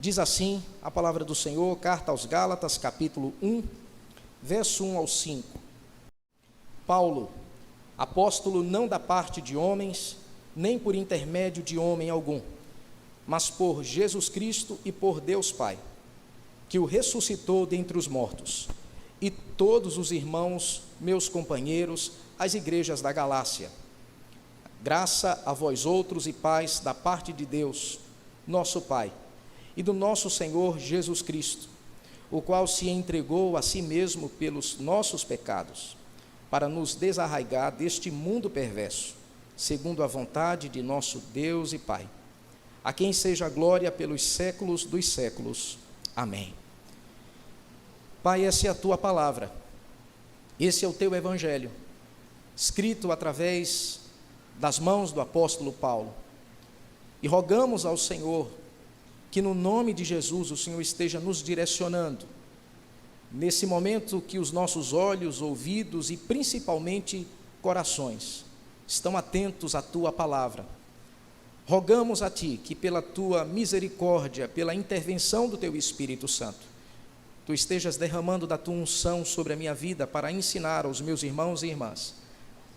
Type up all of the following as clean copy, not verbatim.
Diz assim a palavra do Senhor, carta aos Gálatas, capítulo 1, verso 1 ao 5. Paulo, apóstolo não da parte de homens, nem por intermédio de homem algum, mas por Jesus Cristo e por Deus Pai, que o ressuscitou dentre os mortos, e todos os irmãos, meus companheiros, as igrejas da Galácia. Graça a vós outros e paz da parte de Deus, nosso Pai, e do nosso Senhor Jesus Cristo, o qual se entregou a si mesmo pelos nossos pecados, para nos desarraigar deste mundo perverso, segundo a vontade de nosso Deus e Pai, a quem seja a glória pelos séculos dos séculos. Amém. Pai, essa é a tua palavra, esse é o teu evangelho, escrito através das mãos do apóstolo Paulo, e rogamos ao Senhor que no nome de Jesus o Senhor esteja nos direcionando, nesse momento que os nossos olhos, ouvidos e principalmente corações estão atentos à tua palavra. Rogamos a ti que pela tua misericórdia, pela intervenção do teu Espírito Santo, tu estejas derramando da tua unção sobre a minha vida para ensinar aos meus irmãos e irmãs,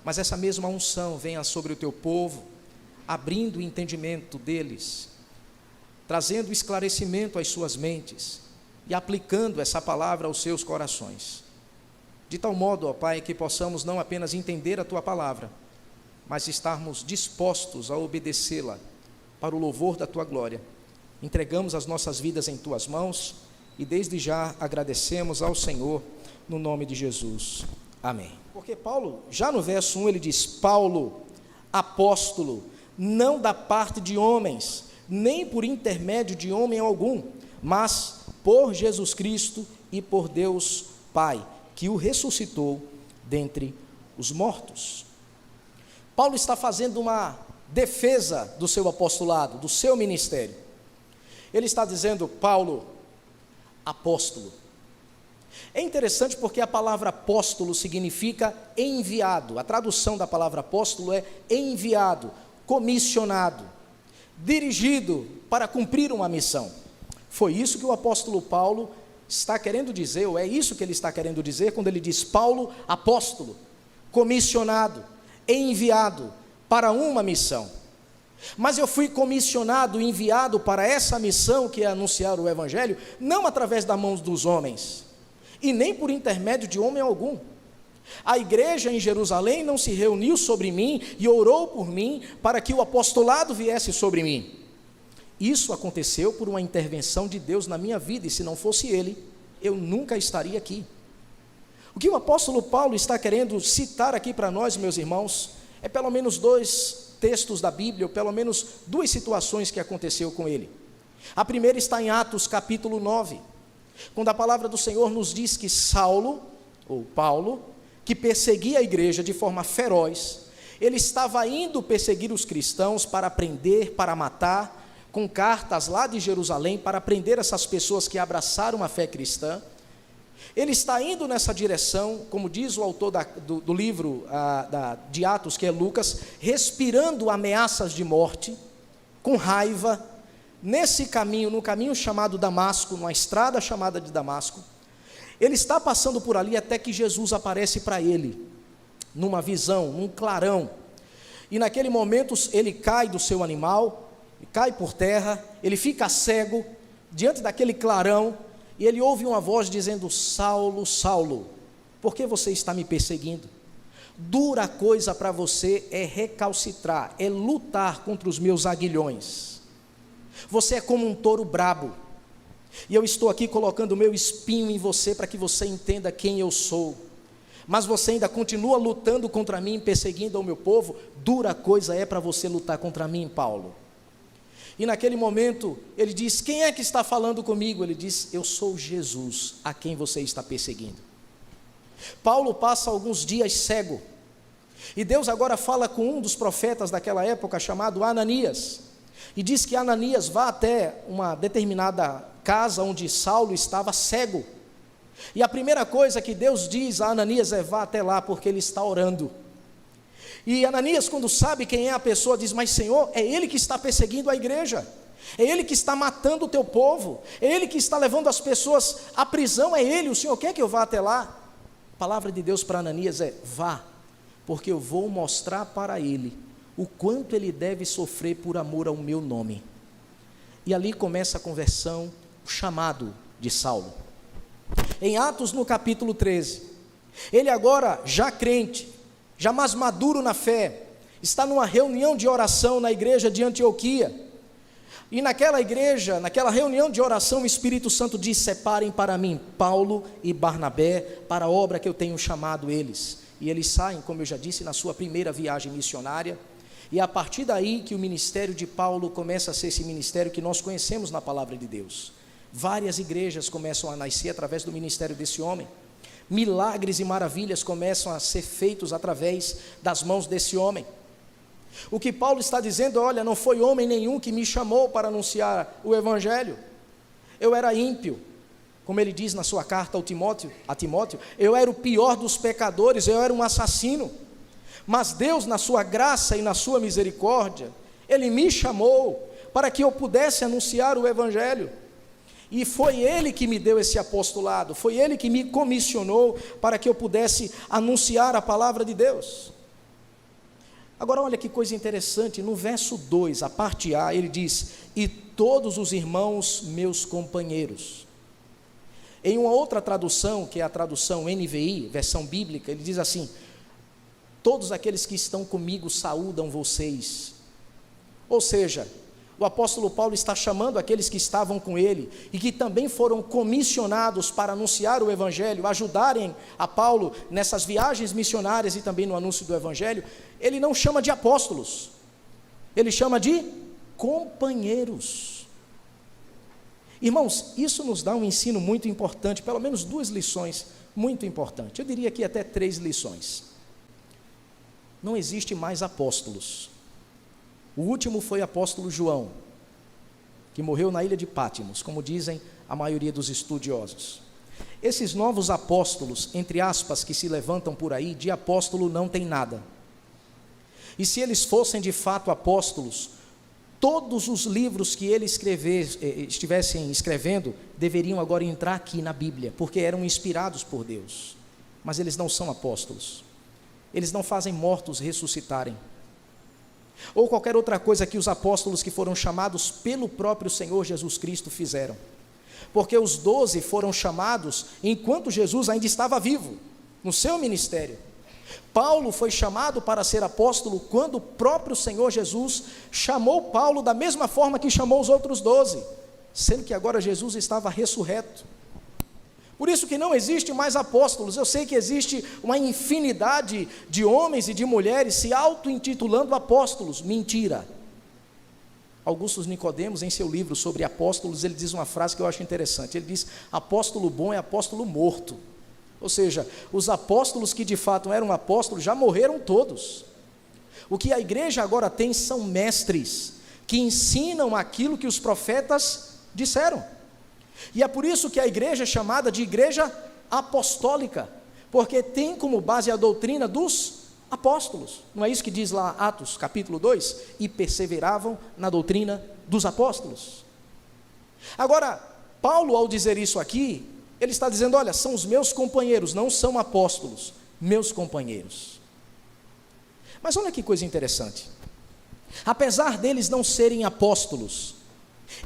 mas essa mesma unção venha sobre o teu povo, abrindo o entendimento deles, trazendo esclarecimento às suas mentes e aplicando essa palavra aos seus corações. De tal modo, ó Pai, que possamos não apenas entender a tua palavra, mas estarmos dispostos a obedecê-la para o louvor da tua glória. Entregamos as nossas vidas em tuas mãos e desde já agradecemos ao Senhor no nome de Jesus. Amém. Porque Paulo, já no verso 1, ele diz: Paulo, apóstolo, não da parte de homens, nem por intermédio de homem algum, mas por Jesus Cristo e por Deus Pai, que o ressuscitou dentre os mortos. Paulo está fazendo uma defesa do seu apostolado, do seu ministério. Ele está dizendo: Paulo, apóstolo. É interessante porque a palavra apóstolo significa enviado. A tradução da palavra apóstolo é enviado, comissionado, dirigido para cumprir uma missão. Foi isso que o apóstolo Paulo está querendo dizer, ou é isso que ele está querendo dizer quando ele diz Paulo, apóstolo, comissionado, enviado para uma missão. Mas eu fui comissionado, enviado para essa missão que é anunciar o evangelho, não através das mãos dos homens, e nem por intermédio de homem algum. A igreja em Jerusalém não se reuniu sobre mim e orou por mim para que o apostolado viesse sobre mim. Isso aconteceu por uma intervenção de Deus na minha vida, e se não fosse Ele, eu nunca estaria aqui. O que o apóstolo Paulo está querendo citar aqui para nós, meus irmãos, é pelo menos dois textos da Bíblia, ou pelo menos duas situações que aconteceu com ele. A primeira está em Atos capítulo 9, quando a palavra do Senhor nos diz que Saulo, ou Paulo, que perseguia a igreja de forma feroz, ele estava indo perseguir os cristãos para prender, para matar, com cartas lá de Jerusalém, para prender essas pessoas que abraçaram a fé cristã. Ele está indo nessa direção, como diz o autor do livro de Atos, que é Lucas, respirando ameaças de morte, com raiva, nesse caminho, no caminho chamado Damasco, numa estrada chamada de Damasco. Ele está passando por ali até que Jesus aparece para ele, numa visão, num clarão, e naquele momento ele cai do seu animal, cai por terra, ele fica cego, diante daquele clarão, e ele ouve uma voz dizendo: Saulo, Saulo, por que você está me perseguindo? Dura coisa para você é recalcitrar, é lutar contra os meus aguilhões. Você é como um touro brabo, e eu estou aqui colocando o meu espinho em você para que você entenda quem eu sou, mas você ainda continua lutando contra mim, perseguindo ao meu povo. Dura coisa é para você lutar contra mim, Paulo. E naquele momento ele diz: quem é que está falando comigo? Ele diz: eu sou Jesus, a quem você está perseguindo. Paulo passa alguns dias cego, e Deus agora fala com um dos profetas daquela época, chamado Ananias, e diz que Ananias vá até uma determinada casa onde Saulo estava cego, e a primeira coisa que Deus diz a Ananias é: vá até lá, porque ele está orando. E Ananias, quando sabe quem é a pessoa, diz: mas Senhor, é ele que está perseguindo a igreja, é Ele que está matando o teu povo, é Ele que está levando as pessoas à prisão, é Ele, o Senhor quer que eu vá até lá? A palavra de Deus para Ananias é: vá, porque eu vou mostrar para ele o quanto ele deve sofrer por amor ao meu nome. E ali começa a conversão, o chamado de Saulo. Em Atos, no capítulo 13, ele agora já crente, já mais maduro na fé, está numa reunião de oração na igreja de Antioquia, e naquela igreja, naquela reunião de oração, o Espírito Santo diz: separem para mim Paulo e Barnabé para a obra que eu tenho chamado eles. E eles saem, como eu já disse, na sua primeira viagem missionária, e é a partir daí que o ministério de Paulo começa a ser esse ministério que nós conhecemos na palavra de Deus. Várias igrejas começam a nascer através do ministério desse homem, milagres e maravilhas começam a ser feitos através das mãos desse homem. O que Paulo está dizendo: olha, não foi homem nenhum que me chamou para anunciar o evangelho, eu era ímpio, como ele diz na sua carta a Timóteo, eu era o pior dos pecadores, eu era um assassino, mas Deus, na sua graça e na sua misericórdia, Ele me chamou para que eu pudesse anunciar o evangelho, e foi Ele que me deu esse apostolado, foi Ele que me comissionou para que eu pudesse anunciar a palavra de Deus. Agora olha que coisa interessante, no verso 2, a parte A, ele diz: e todos os irmãos meus companheiros. Em uma outra tradução, que é a tradução NVI, versão bíblica, ele diz assim: todos aqueles que estão comigo saúdam vocês. Ou seja, o apóstolo Paulo está chamando aqueles que estavam com ele e que também foram comissionados para anunciar o evangelho, ajudarem a Paulo nessas viagens missionárias e também no anúncio do evangelho. Ele não chama de apóstolos, ele chama de companheiros. Irmãos, isso nos dá um ensino muito importante, pelo menos 2 lições muito importantes, eu diria que até 3 lições. Não existe mais apóstolos. O último foi o apóstolo João, que morreu na ilha de Pátimos, como dizem a maioria dos estudiosos. Esses novos apóstolos, entre aspas, que se levantam por aí, de apóstolo não tem nada. E se eles fossem de fato apóstolos, todos os livros que ele estivessem escrevendo, deveriam agora entrar aqui na Bíblia, porque eram inspirados por Deus. Mas eles não são apóstolos. Eles não fazem mortos ressuscitarem, ou qualquer outra coisa que os apóstolos que foram chamados pelo próprio Senhor Jesus Cristo fizeram, porque os 12 foram chamados enquanto Jesus ainda estava vivo, no seu ministério. Paulo foi chamado para ser apóstolo quando o próprio Senhor Jesus chamou Paulo da mesma forma que chamou os outros 12, sendo que agora Jesus estava ressurreto. Por isso que não existe mais apóstolos. Eu sei que existe uma infinidade de homens e de mulheres se auto-intitulando apóstolos. Mentira. Augusto Nicodemos, em seu livro sobre apóstolos, ele diz uma frase que eu acho interessante. Ele diz: apóstolo bom é apóstolo morto. Ou seja, os apóstolos que de fato eram apóstolos já morreram todos. O que a igreja agora tem são mestres que ensinam aquilo que os profetas disseram. E é por isso que a igreja é chamada de igreja apostólica, porque tem como base a doutrina dos apóstolos. Não é isso que diz lá Atos capítulo 2? E perseveravam na doutrina dos apóstolos. Agora, Paulo, ao dizer isso aqui, ele está dizendo: olha, são os meus companheiros, não são apóstolos, meus companheiros. Mas olha que coisa interessante, apesar deles não serem apóstolos,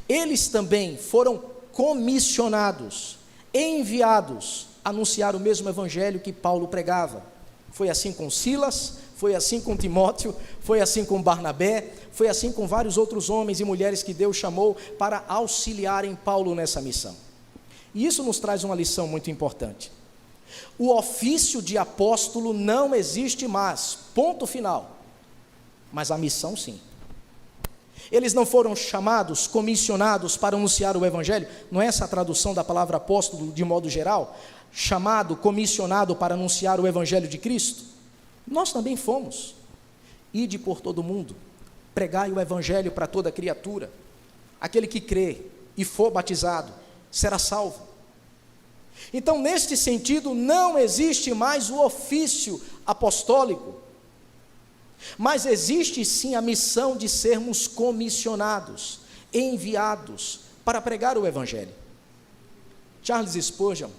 eles também foram comissionados, enviados a anunciar o mesmo evangelho que Paulo pregava. Foi assim com Silas, foi assim com Timóteo, foi assim com Barnabé, foi assim com vários outros homens e mulheres que Deus chamou para auxiliarem Paulo nessa missão. E isso nos traz uma lição muito importante. O ofício de apóstolo não existe mais, ponto final, mas a missão sim. Eles não foram chamados, comissionados para anunciar o evangelho? Não é essa a tradução da palavra apóstolo de modo geral? Chamado, comissionado para anunciar o evangelho de Cristo? Nós também fomos. Ide por todo o mundo, pregai o evangelho para toda criatura. Aquele que crê e for batizado será salvo. Então, neste sentido, não existe mais o ofício apostólico, mas existe sim a missão de sermos comissionados, enviados para pregar o Evangelho. Charles Spurgeon,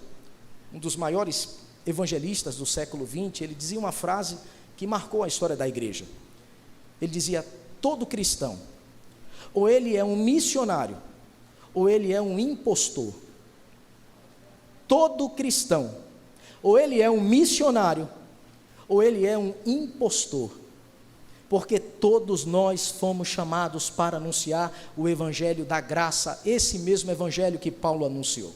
um dos maiores evangelistas do século XX, ele dizia uma frase que marcou a história da igreja. Ele dizia: todo cristão, ou ele é um missionário, ou ele é um impostor. Todo cristão, ou ele é um missionário, ou ele é um impostor, porque todos nós fomos chamados para anunciar o evangelho da graça, esse mesmo evangelho que Paulo anunciou.